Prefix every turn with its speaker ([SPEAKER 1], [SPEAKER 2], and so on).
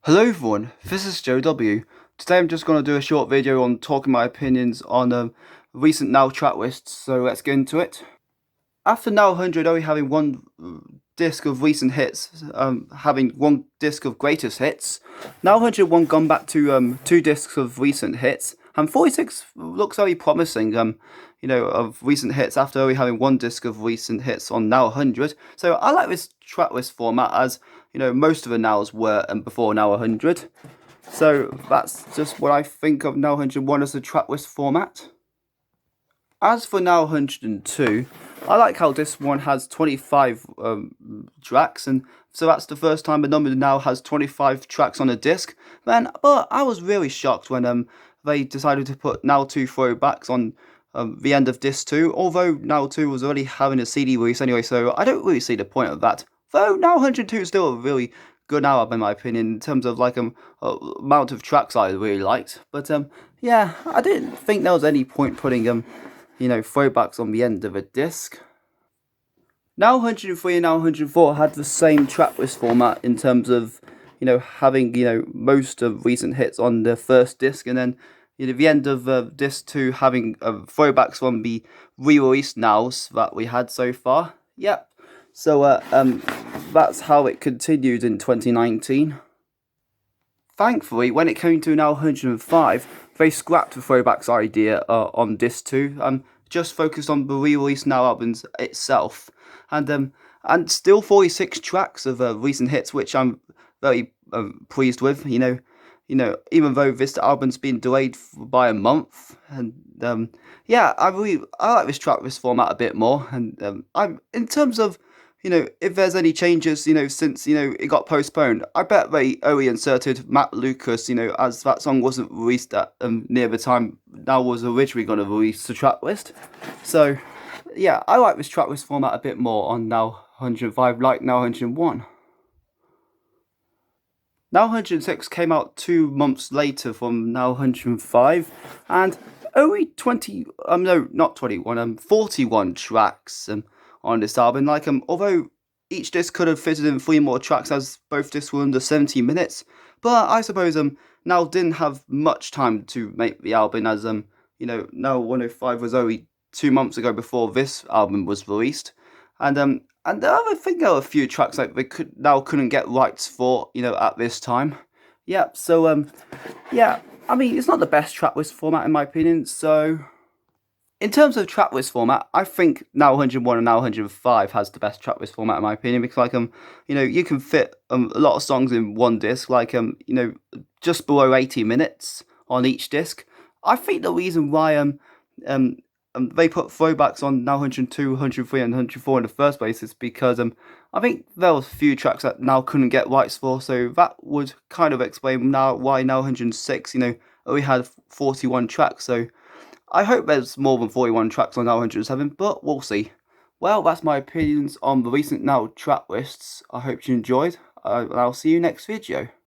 [SPEAKER 1] Hello everyone, this is Joe W. Today I'm just going to do a short video on talking my opinions on recent Now track lists, so let's get into it. After Now 100 only having one disc of recent hits, having one disc of greatest hits, Now 101 gone back to two discs of recent hits, and 46 looks very promising, of recent hits after only having one disc of recent hits on Now 100. So I like this track list format as, most of the Nows were before Now 100. So that's just what I think of Now 101 as a track list format. As for Now 102, I like how this one has 25 tracks, and so that's the first time a number now has 25 tracks on a disc. But I was really shocked when they decided to put Now 2 throwbacks on the end of disc 2, although Now 2 was already having a CD release anyway, so I don't really see the point of that. Though Now 102 is still a really good album in my opinion in terms of amount of tracks I really liked. But yeah, I didn't think there was any point putting throwbacks on the end of a disc. Now 103 and Now 104 had the same track list format in terms of, having, most of recent hits on the first disc, and then, the end of disc 2 having throwbacks from the re-released Nows that we had so far. Yep. So, that's how it continued in 2019. Thankfully, when it came to Now 105, they scrapped the throwbacks idea on disc 2, just focused on the re-released Now albums itself, and still 46 tracks of recent hits, which I'm very pleased with. Even though this album's been delayed by a month, and yeah, I like this track list format a bit more, and I'm in terms of, if there's any changes, since, it got postponed, I bet they only inserted Matt Lucas, as that song wasn't released at near the time Now was originally going to release the track list. So, yeah, I like this track list format a bit more on Now 105, like Now 101. Now 106 came out 2 months later from Now 105, and only 41 tracks on this album. Although each disc could have fitted in 3 more tracks, as both discs were under 70 minutes, but I suppose Now didn't have much time to make the album, as Now 105 was only 2 months ago before this album was released, and I think there were a few tracks like they couldn't get rights for, at this time. Yeah, so yeah, I mean, it's not the best track list format in my opinion. So in terms of track list format, I think Now 101 and Now 105 has the best track list format in my opinion, because you can fit a lot of songs in one disc, just below 80 minutes on each disc. I think the reason why they put throwbacks on Now 102, 103 and 104 in the first place is because I think there was a few tracks that Now couldn't get rights for, so that would kind of explain why Now 106, only had 41 tracks. So I hope there's more than 41 tracks on Now 107, but we'll see. Well, that's my opinions on the recent Now track lists. I hope you enjoyed. I'll see you next video.